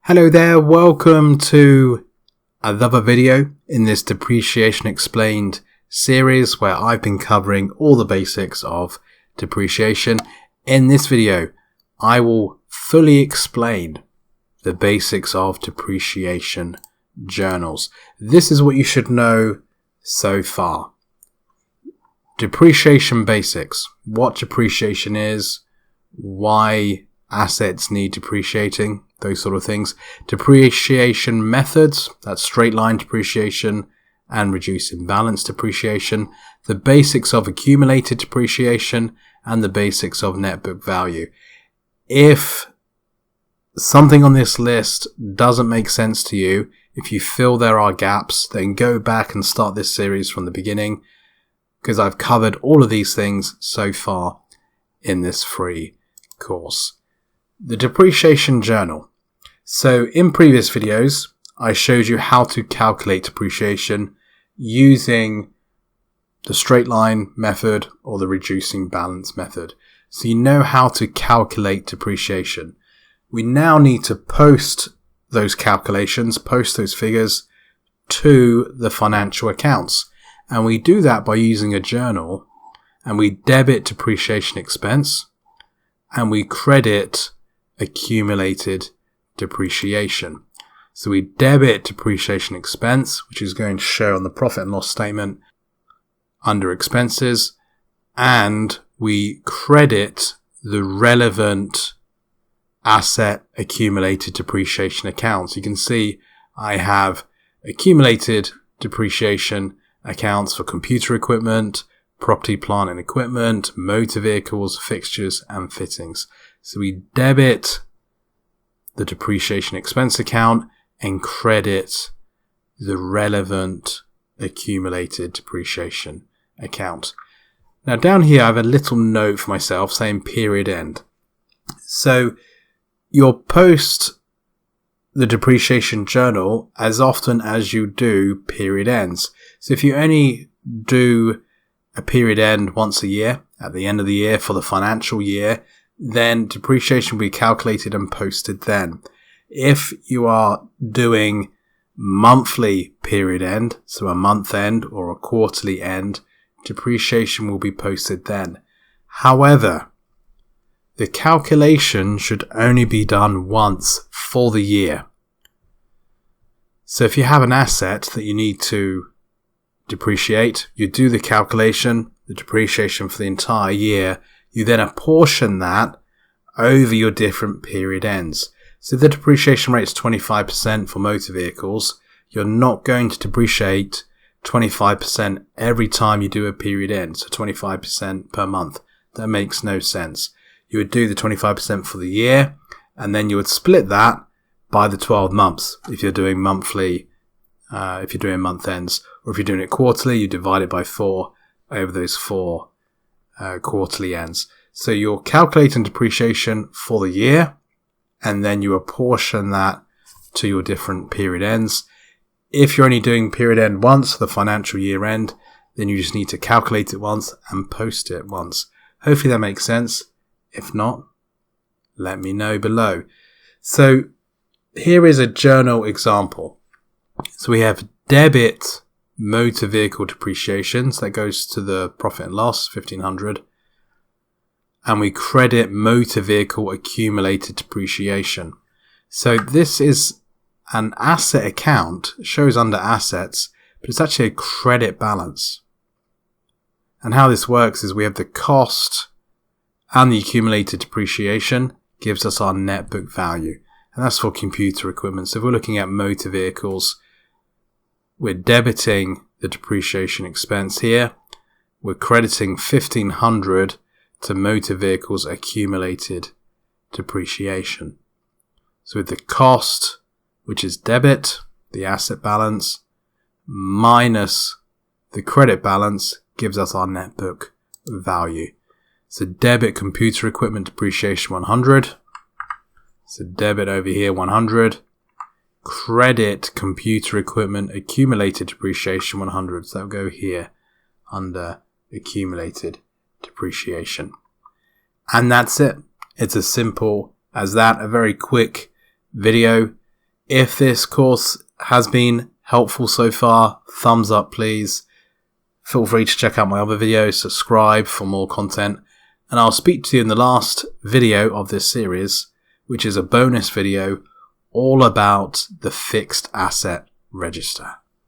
Hello there, welcome to another video in this Depreciation Explained series where I've been covering all the basics of depreciation. In this video, I will fully explain the basics of depreciation journals. This is what you should know so far. Depreciation basics, what depreciation is, why assets need depreciating, those sort of things. Depreciation methods, that's straight line depreciation and reducing balance depreciation. The basics of accumulated depreciation and the basics of net book value. If something on this list doesn't make sense to you, if you feel there are gaps, then go back and start this series from the beginning, because I've covered all of these things so far in this free course. The depreciation journal. So in previous videos, I showed you how to calculate depreciation using the straight line method or the reducing balance method. So you know how to calculate depreciation. We now need to post those calculations, post those figures to the financial accounts. And we do that by using a journal, and we debit depreciation expense and we credit accumulated depreciation. So we debit depreciation expense, which is going to show on the profit and loss statement under expenses, and we credit the relevant asset accumulated depreciation accounts. You can see I have accumulated depreciation accounts for computer equipment, property, plant and equipment, motor vehicles, fixtures and fittings. So we debit the depreciation expense account and credit the relevant accumulated depreciation account. Now down here I have a little note for myself saying period end. So you'll post the depreciation journal as often as you do period ends. So if you only do a period end once a year, at the end of the year for the financial year, then depreciation will be calculated and posted then. If you are doing monthly period end, so a month end or a quarterly end, depreciation will be posted then. However, the calculation should only be done once for the year. So if you have an asset that you need to depreciate, you do the calculation, the depreciation for the entire year, you then apportion that over your different period ends. So the depreciation rate is 25% for motor vehicles. You're not going to depreciate 25% every time you do a period end, so 25% per month. That makes no sense. You would do the 25% for the year, and then you would split that by the 12 months. If you're doing monthly, if you're doing month ends, or if you're doing it quarterly, you divide it by 4 over those 4 quarterly ends. So you're calculating depreciation for the year, and then you apportion that to your different period ends. If you're only doing period end once, the financial year end, then you just need to calculate it once and post it once. Hopefully that makes sense. If not, let me know below. So here is a journal example. So we have debit motor vehicle depreciation, so that goes to the profit and loss, 1500, and we credit motor vehicle accumulated depreciation. So this is an asset account, it shows under assets, but it's actually a credit balance. And how this works is we have the cost and the accumulated depreciation gives us our net book value, and that's for computer equipment. So if we're looking at motor vehicles, we're debiting the depreciation expense here. We're crediting 1500 to motor vehicles accumulated depreciation. So with the cost, which is debit, the asset balance, minus the credit balance gives us our net book value. So debit computer equipment depreciation 100. So debit over here 100. Credit computer equipment accumulated depreciation 100. So that'll go here under accumulated depreciation. And that's it. It's as simple as that. A very quick video. If this course has been helpful so far, thumbs up please. Feel free to check out my other videos, subscribe for more content, and I'll speak to you in the last video of this series, which is a bonus video all about the fixed asset register.